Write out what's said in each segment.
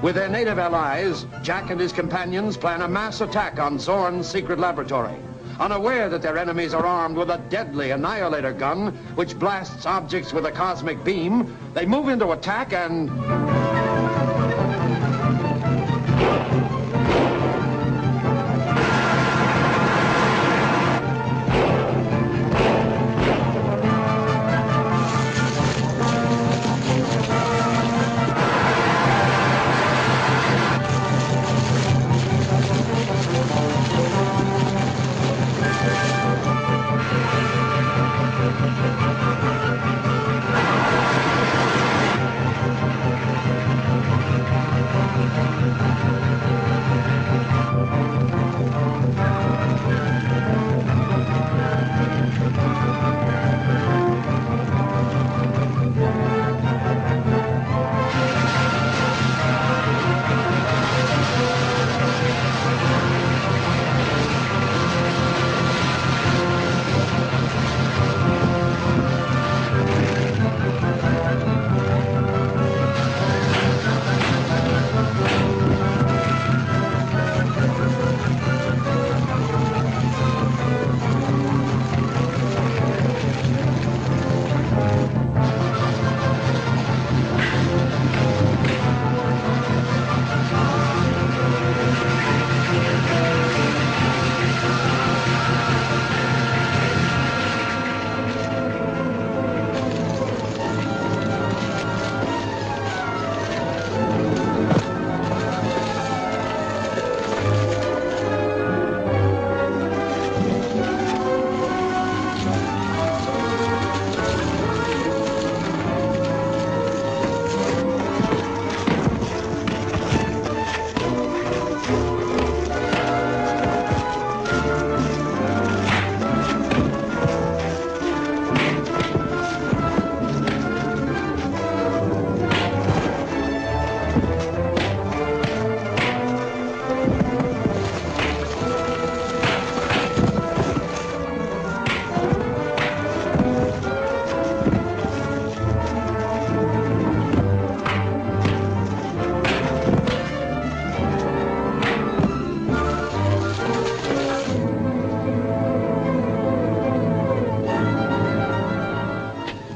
With their native allies, Jack and his companions plan a mass attack on Zorn's secret laboratory. Unaware that their enemies are armed with a deadly annihilator gun, which blasts objects with a cosmic beam, they move into attack and...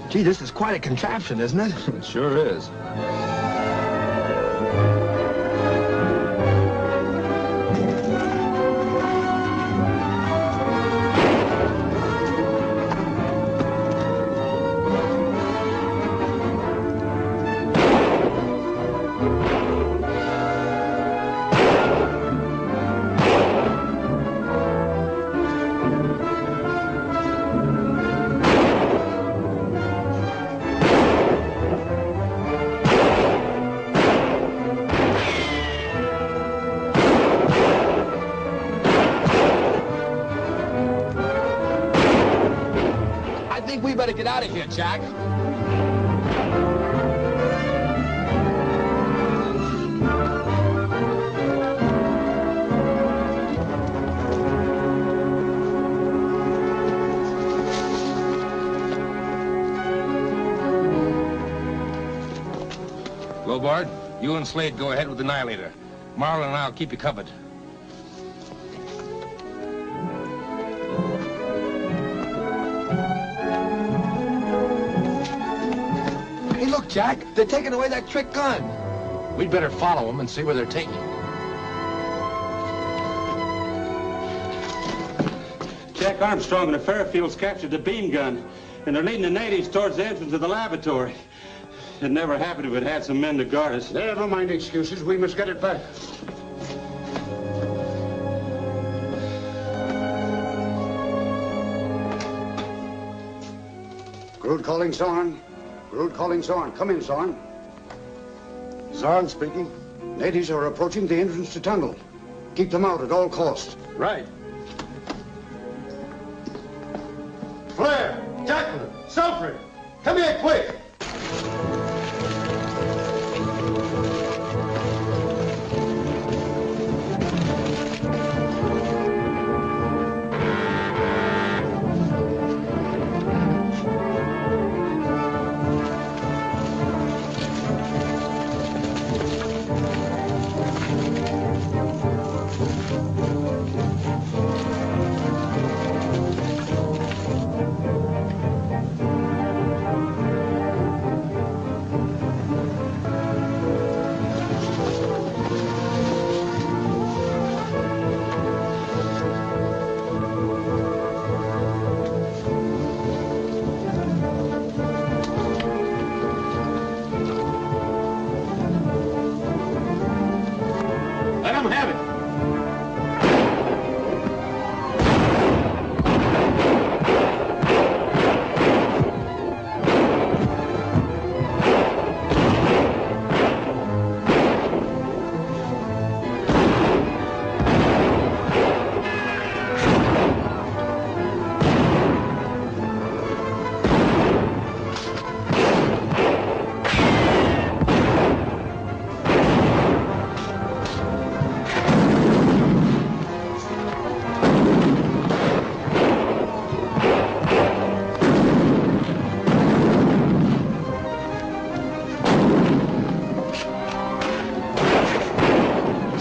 Gee, this is quite a contraption, isn't it? It sure is. We better get out of here, Jack. Lobart, you and Slade go ahead with the Annihilator. Marlin and I'll keep you covered. Look, Jack, they're taking away that trick gun. We'd better follow them and see where they're taking it. Jack Armstrong and the Fairfields captured the beam gun, and they're leading the natives towards the entrance of the laboratory. It'd never happen if it had some men to guard us. Never mind excuses. We must get it back. Groot calling Zorn. Groot calling Zorn. Come in, Zorn. Zorn speaking. Natives are approaching the entrance to tunnel. Keep them out at all costs. Right. Flair, Jacqueline, Selfrid, come here quick.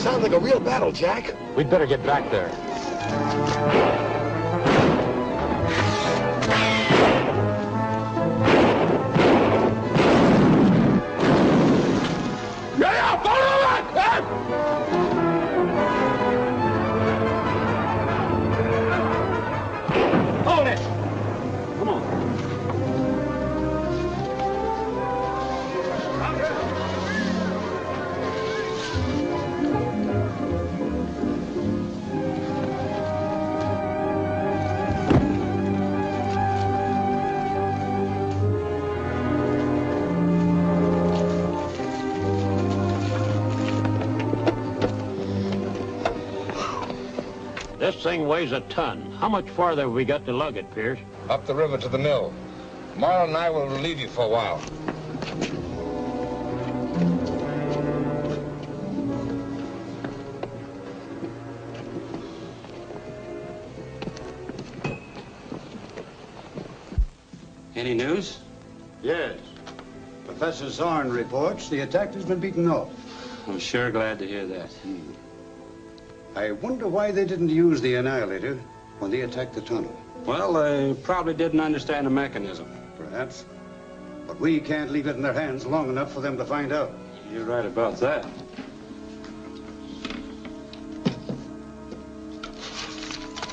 Sounds like a real battle, Jack. We'd better get back there. Hold it! Come on. This thing weighs a ton. How much farther have we got to lug it, Pierce? Up the river to the mill. Marlin and I will relieve you for a while. Any news? Yes. Professor Zorn reports the attack has been beaten off. I'm sure glad to hear that. I wonder why they didn't use the Annihilator when they attacked the tunnel. Well, they probably didn't understand the mechanism. Perhaps. But we can't leave it in their hands long enough for them to find out. You're right about that.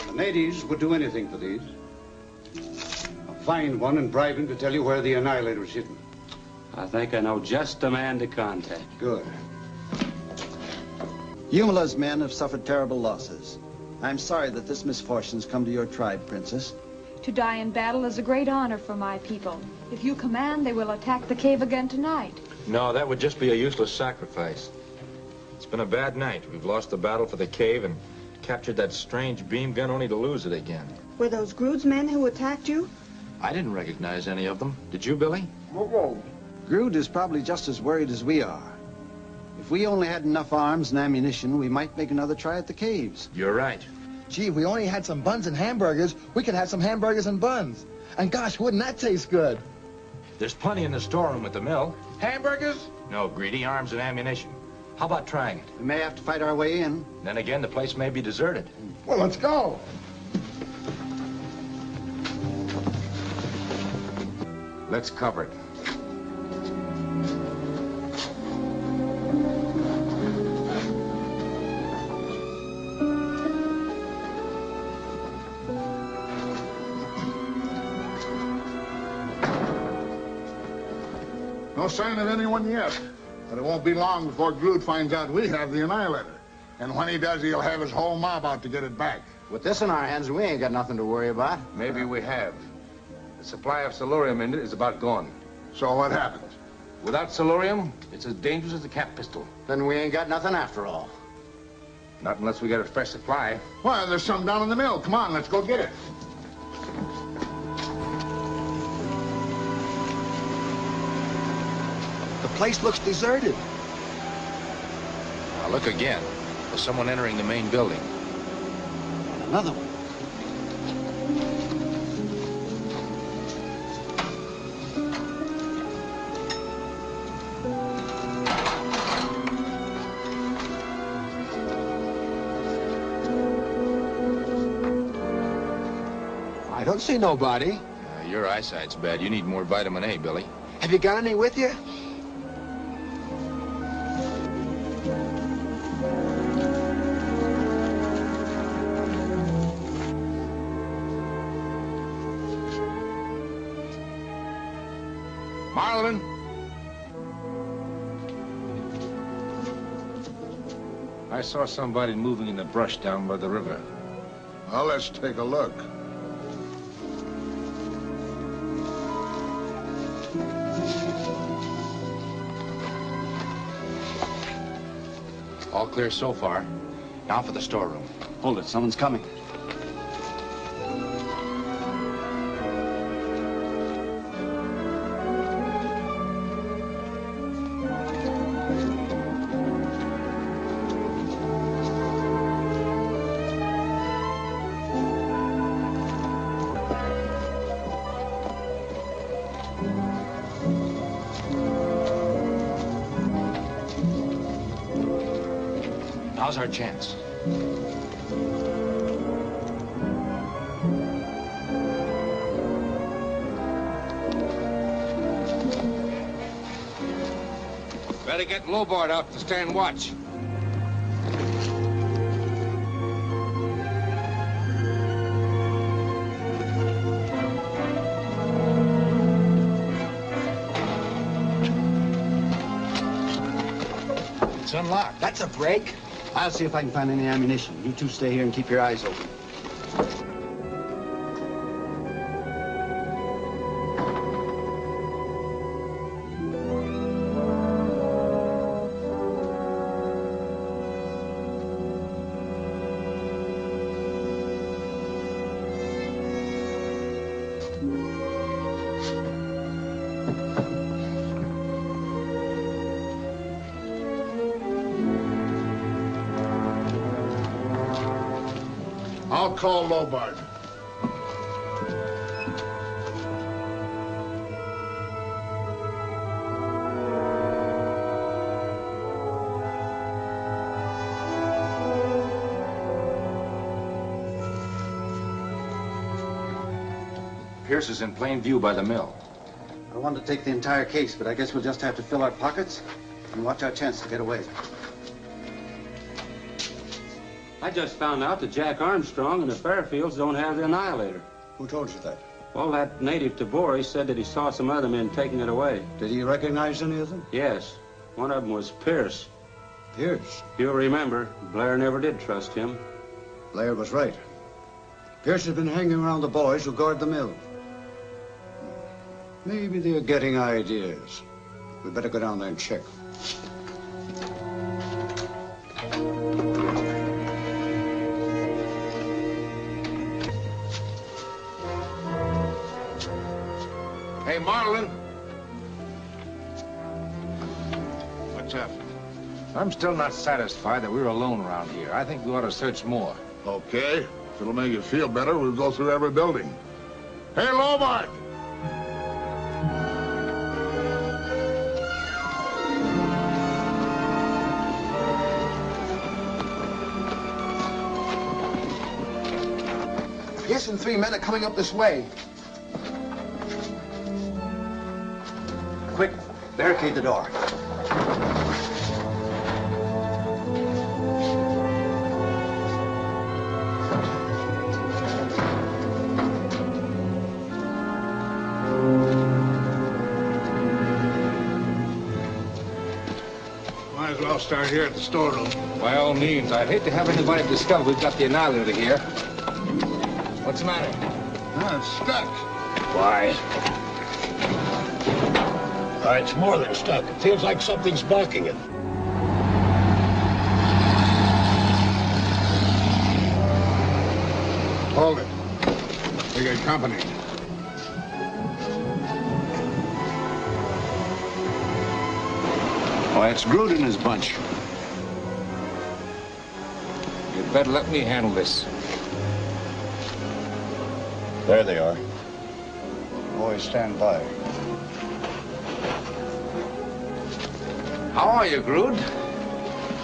The natives would do anything for these. I'll find one and bribe him to tell you where the Annihilator is hidden. I think I know just the man to contact. Good. Yumala's men have suffered terrible losses. I'm sorry that this misfortune's come to your tribe, Princess. To die in battle is a great honor for my people. If you command, they will attack the cave again tonight. No, that would just be a useless sacrifice. It's been a bad night. We've lost the battle for the cave and captured that strange beam gun only to lose it again. Were those Grood's men who attacked you? I didn't recognize any of them. Did you, Billy? Grood is probably just as worried as we are. If we only had enough arms and ammunition, we might make another try at the caves. You're right. Gee, if we only had some buns and hamburgers, we could have some hamburgers and buns. And gosh, wouldn't that taste good? There's plenty in the storeroom at the mill. Hamburgers? No, greedy, arms and ammunition. How about trying it? We may have to fight our way in. Then again, the place may be deserted. Well, let's go. Let's cover it. No sign of anyone yet. But it won't be long before Groot finds out we have the Annihilator. And when he does, he'll have his whole mob out to get it back. With this in our hands, we ain't got nothing to worry about. Maybe we have. The supply of solurium in it is about gone. So what happens? Without solurium, it's as dangerous as a cap pistol. Then we ain't got nothing after all. Not unless we get a fresh supply. Well, there's some down in the mill. Come on, let's go get it. The place looks deserted. Now look again. There's someone entering the main building. Another one. I don't see nobody. Your eyesight's bad. You need more vitamin A, Billy. Have you got any with you? Marlin! I saw somebody moving in the brush down by the river. Well, let's take a look. All clear so far. Now for the storeroom. Hold it, someone's coming. Now's our chance. Better get Lobart out to stand watch. It's unlocked. That's a break. I'll see if I can find any ammunition. You two stay here and keep your eyes open. I'll call Lobart. Pierce is in plain view by the mill. I wanted to take the entire case, but I guess we'll just have to fill our pockets and watch our chance to get away. I just found out that Jack Armstrong and the Fairfields don't have the Annihilator. Who told you that? Well, that native Tabor, said that he saw some other men taking it away. Did he recognize any of them? Yes. One of them was Pierce. Pierce. You'll remember, Blair never did trust him. Blair was right. Pierce has been hanging around the boys who guard the mill. Maybe they're getting ideas. We better go down there and check. Hey, Marlin. What's up? I'm still not satisfied that we're alone around here. I think we ought to search more. Okay. If it'll make you feel better, we'll go through every building. Hey, Lobart! Pierce and 3 men are coming up this way. Quick, barricade the door. Might as well start here at the storeroom. By all means. I'd hate to have anybody discover we've got the Annihilator here. What's the matter? It's stuck. Why? It's more than stuck. It feels like something's blocking it. Hold it. We got company. Oh, it's Groot and his bunch. You'd better let me handle this. There they are. Boys, stand by. How are you, Groot?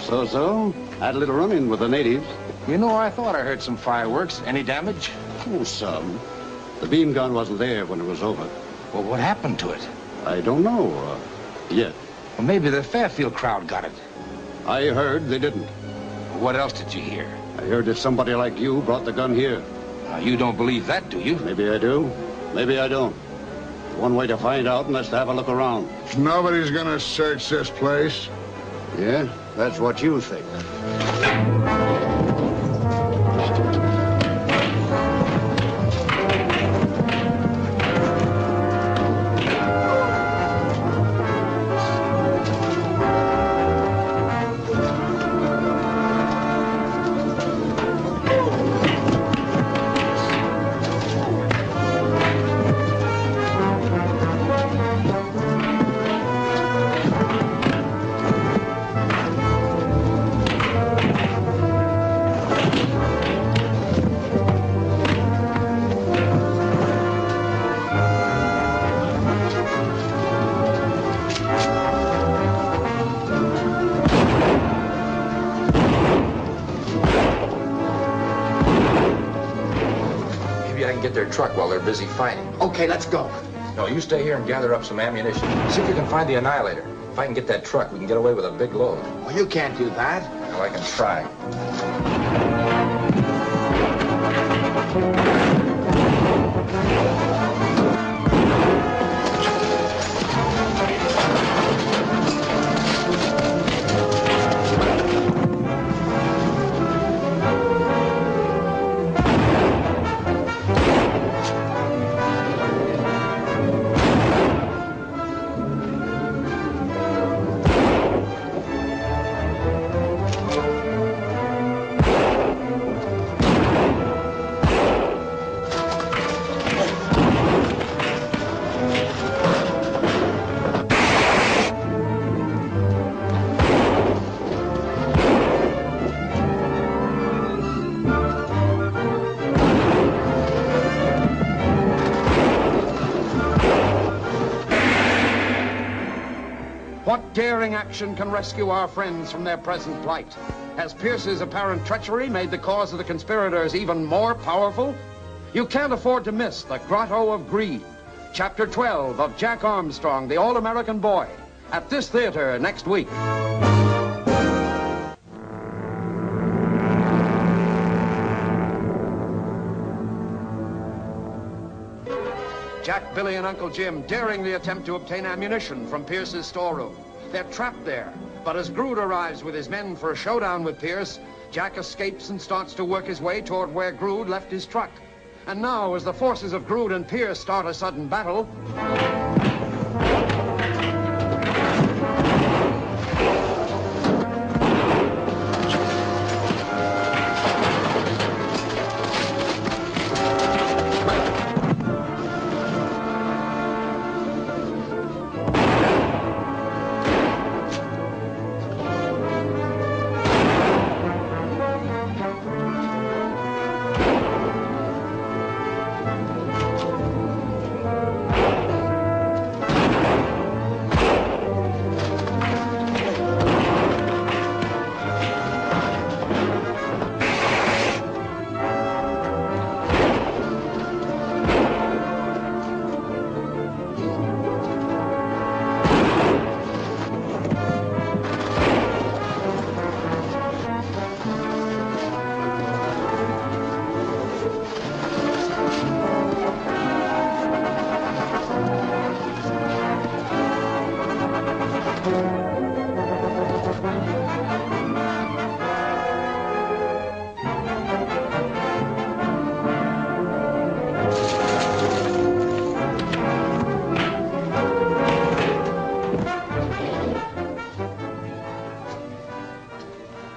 So. Had a little run-in with the natives. You know, I thought I heard some fireworks. Any damage? Oh, some. The beam gun wasn't there when it was over. Well, what happened to it? I don't know, yet. Well, maybe the Fairfield crowd got it. I heard they didn't. What else did you hear? I heard that somebody like you brought the gun here. Now, you don't believe that, do you? Maybe I do. Maybe I don't. One way to find out and that's to have a look around. Nobody's gonna search this place. Yeah? That's what you think. their truck while they're busy fighting. Okay, let's go. No, you stay here and gather up some ammunition. See if you can find the Annihilator. If I can get that truck, we can get away with a big load. Well, you can't do that. Well, I can try. What daring action can rescue our friends from their present plight? Has Pierce's apparent treachery made the cause of the conspirators even more powerful? You can't afford to miss The Grotto of Greed, Chapter 12 of Jack Armstrong, the All-American Boy, at this theater next week. Jack, Billy, and Uncle Jim daringly attempt to obtain ammunition from Pierce's storeroom. They're trapped there, but as Groot arrives with his men for a showdown with Pierce, Jack escapes and starts to work his way toward where Groot left his truck. And now, as the forces of Groot and Pierce start a sudden battle...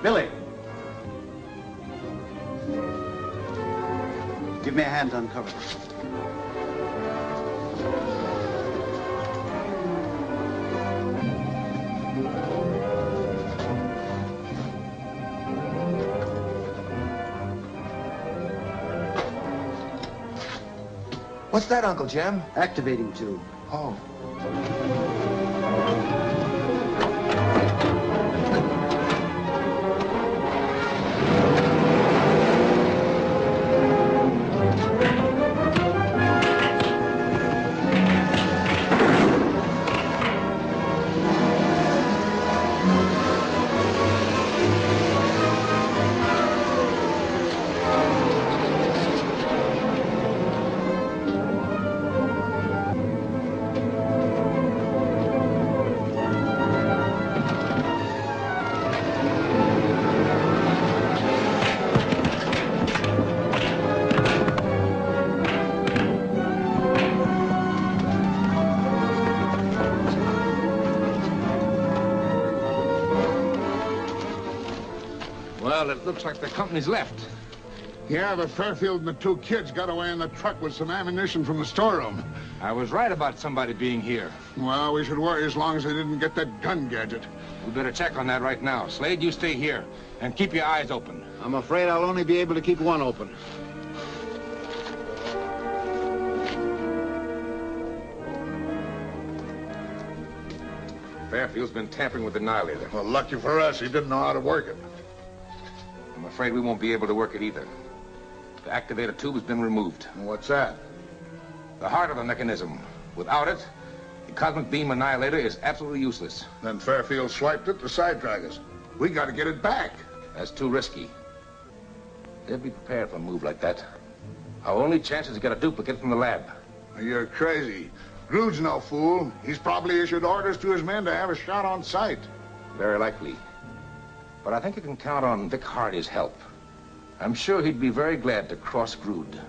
Billy. Give me a hand to uncover. What's that, Uncle Jim? Activating tube. Oh. Well, it looks like the company's left. Yeah, the Fairfield and the two kids got away in the truck with some ammunition from the storeroom. I was right about somebody being here. Well, we should worry as long as they didn't get that gun gadget. We better check on that right now. Slade, you stay here and keep your eyes open. I'm afraid I'll only be able to keep one open. Fairfield's been tampering with the Annihilator. Well, lucky for us, he didn't know how to work it. I'm afraid we won't be able to work it either. The activator tube has been removed. And what's that? The heart of the mechanism. Without it, the cosmic beam annihilator is absolutely useless. Then Fairfield swiped it to sidetrack us. We got to get it back. That's too risky. They'll be prepared for a move like that. Our only chance is to get a duplicate from the lab. You're crazy. Grude's no fool. He's probably issued orders to his men to have a shot on sight. Very likely. But I think you can count on Vic Hardy's help. I'm sure he'd be very glad to cross Grude.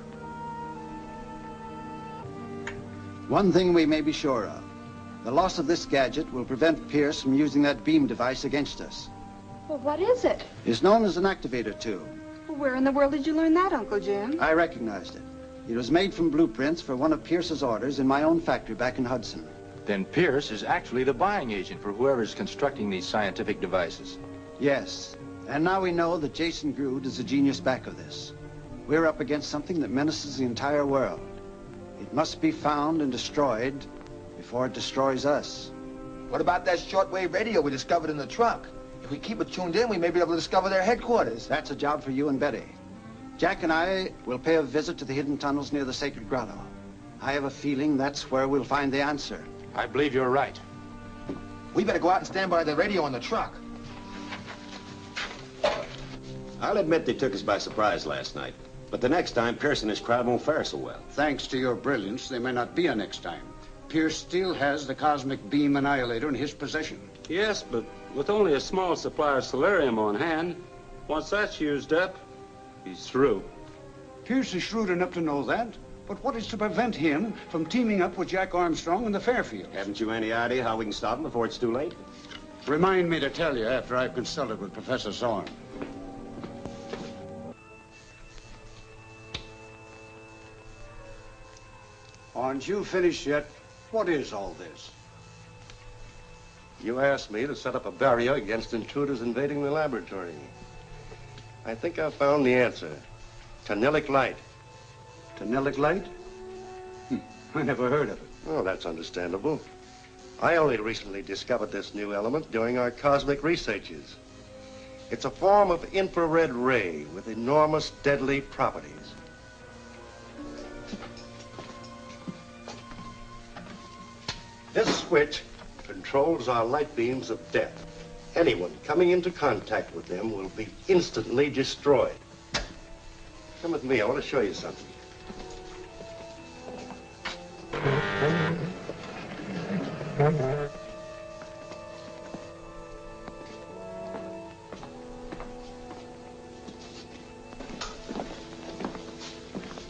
One thing we may be sure of. The loss of this gadget will prevent Pierce from using that beam device against us. Well, what is it? It's known as an activator tube. Well, where in the world did you learn that, Uncle Jim? I recognized it. It was made from blueprints for one of Pierce's orders in my own factory back in Hudson. Then Pierce is actually the buying agent for whoever's constructing these scientific devices. Yes. And now we know that Jason Grude is the genius back of this. We're up against something that menaces the entire world. It must be found and destroyed before it destroys us. What about that shortwave radio we discovered in the truck? If we keep it tuned in, we may be able to discover their headquarters. That's a job for you and Betty. Jack and I will pay a visit to the hidden tunnels near the Sacred Grotto. I have a feeling that's where we'll find the answer. I believe you're right. We better go out and stand by the radio on the truck. I'll admit they took us by surprise last night. But the next time, Pierce and his crowd won't fare so well. Thanks to your brilliance, there may not be a next time. Pierce still has the cosmic beam annihilator in his possession. Yes, but with only a small supply of solarium on hand, once that's used up, he's through. Pierce is shrewd enough to know that. But what is to prevent him from teaming up with Jack Armstrong and the Fairfields? Haven't you any idea how we can stop him before it's too late? Remind me to tell you after I've consulted with Professor Zorn. Aren't you finished yet? What is all this? You asked me to set up a barrier against intruders invading the laboratory. I think I've found the answer. Tannic light. Tannic light? I never heard of it. Oh, that's understandable. I only recently discovered this new element during our cosmic researches. It's a form of infrared ray with enormous deadly properties. This switch controls our light beams of death. Anyone coming into contact with them will be instantly destroyed. Come with me, I want to show you something.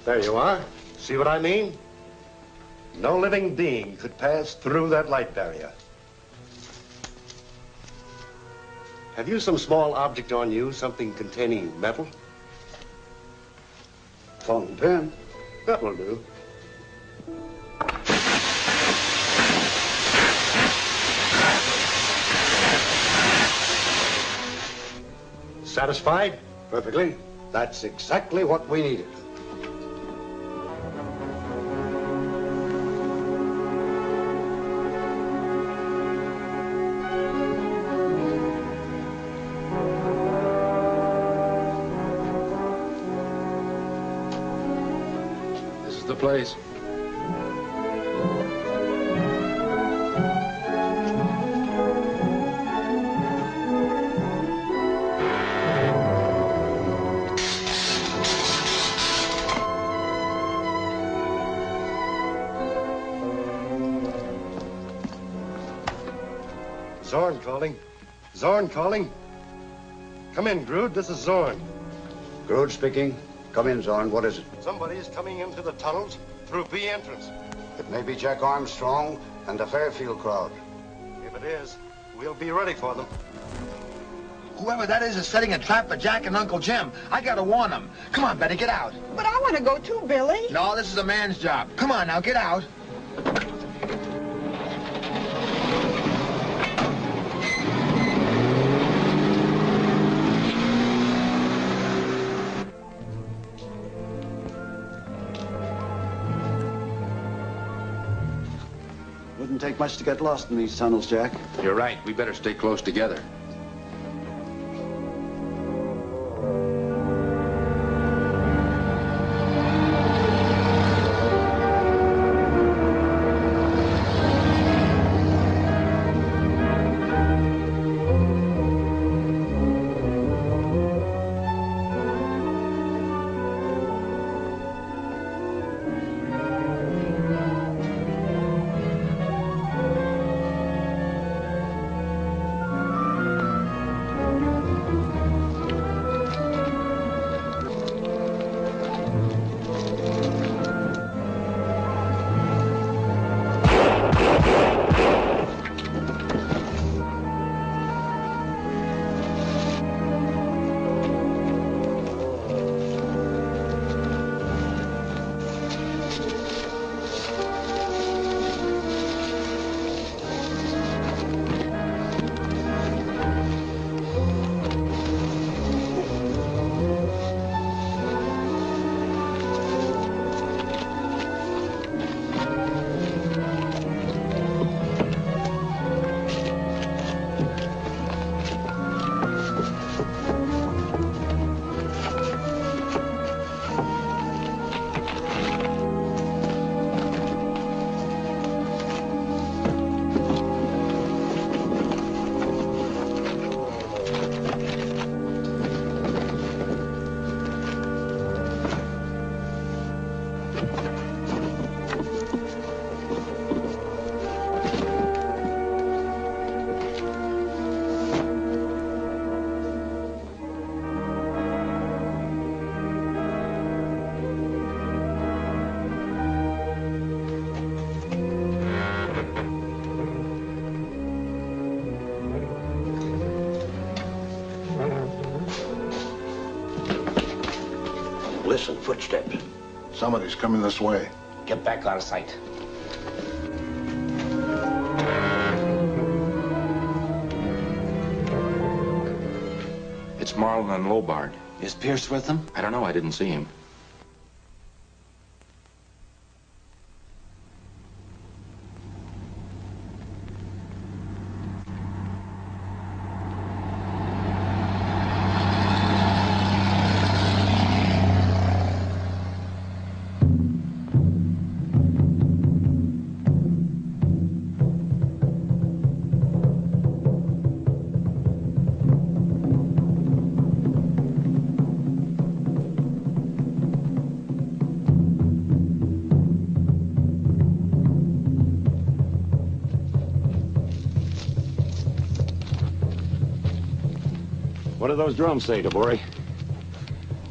There you are. See what I mean? No living being could pass through that light barrier. Have you some small object on you, something containing metal? Fountain pen. That will do. Satisfied? Perfectly. That's exactly what we needed. This is the place. Zorn calling. Zorn calling. Come in, Grude. This is Zorn. Grude speaking. Come in, Zorn. What is it? Somebody is coming into the tunnels through B entrance. It may be Jack Armstrong and the Fairfield crowd. If it is, we'll be ready for them. Whoever that is setting a trap for Jack and Uncle Jim. I gotta warn them. Come on, Betty, get out. But I want to go too, Billy. No, this is a man's job. Come on now, get out. Wouldn't take much to get lost in these tunnels, Jack. You're right. We better stay close together. Listen, footsteps. Somebody's coming this way. Get back out of sight. It's Marlin and Lobard. Is Pierce with them? I don't know. I didn't see him. What do those drums say, DeBory?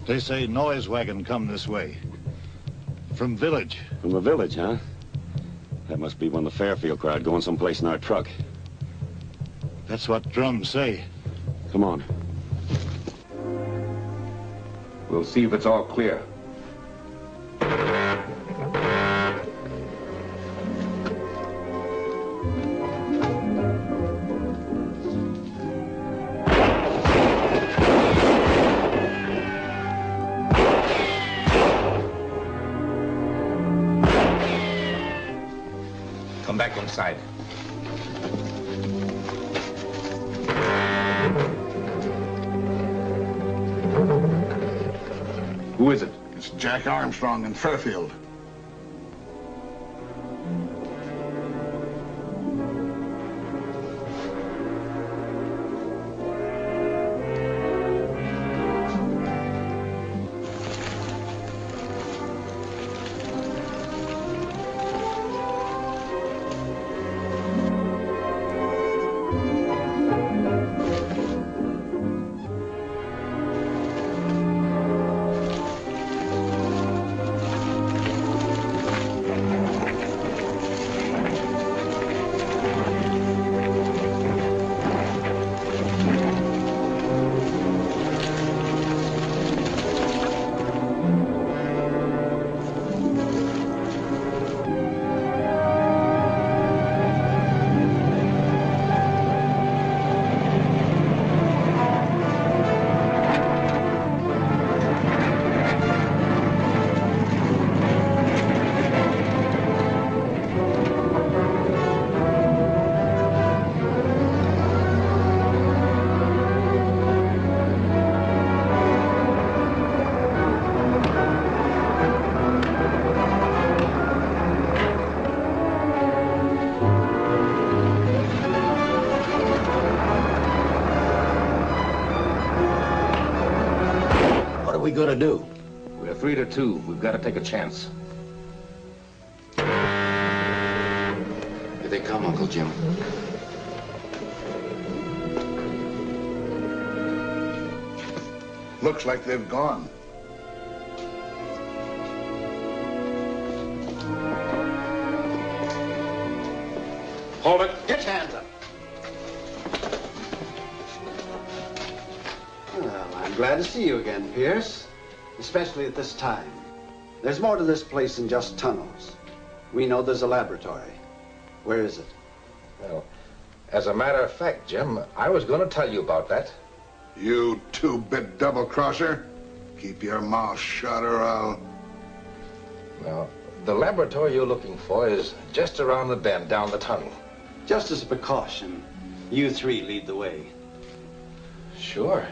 They say noise wagon come this way. From village. From the village, huh? That must be one of the Fairfield crowd going someplace in our truck. That's what drums say. Come on. We'll see if it's all clear. Come back inside. Who is it? It's Jack Armstrong in Fairfield. What are we gonna do? We're 3-2. We've got to take a chance. Here they come, Uncle Jim. Looks like they've gone. Hold it. Get your hands up. Well, I'm glad to see you again, Pierce. Especially at this time. There's more to this place than just tunnels. We know there's a laboratory. Where is it? Well, as a matter of fact, Jim, I was going to tell you about that. You two-bit double-crosser. Keep your mouth shut or I'll... Well, the laboratory you're looking for is just around the bend down the tunnel. Just as a precaution, you three lead the way. Sure.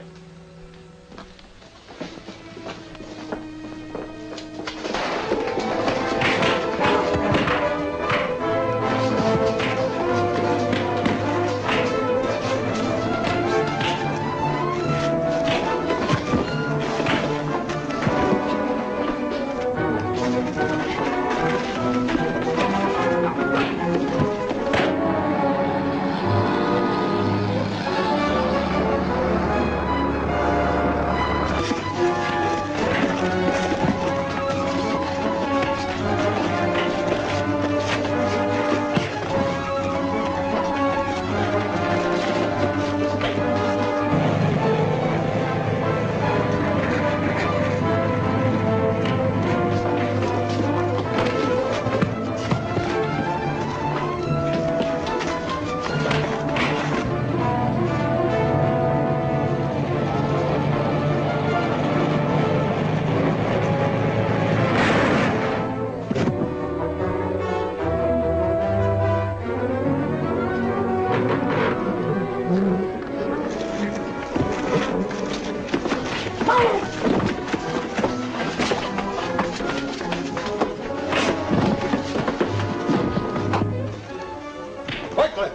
Quickly!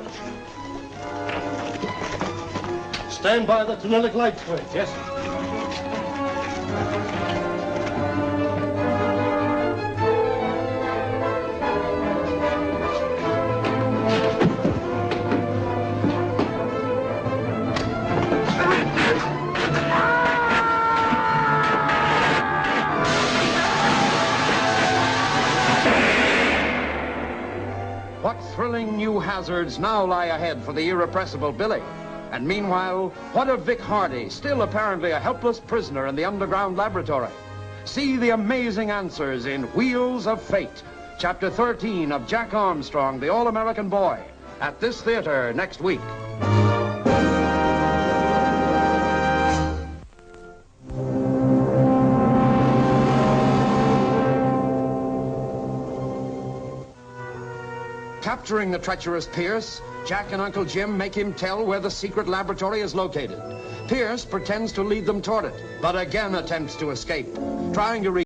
Stand by the tunnelic light switch. Yes, sir. What thrilling new hazards now lie ahead for the irrepressible Billy? And meanwhile, what of Vic Hardy, still apparently a helpless prisoner in the underground laboratory? See the amazing answers in Wheels of Fate, Chapter 13 of Jack Armstrong, the All-American Boy, at this theater next week. Capturing the treacherous Pierce, Jack and Uncle Jim make him tell where the secret laboratory is located. Pierce pretends to lead them toward it, but again attempts to escape, trying to reach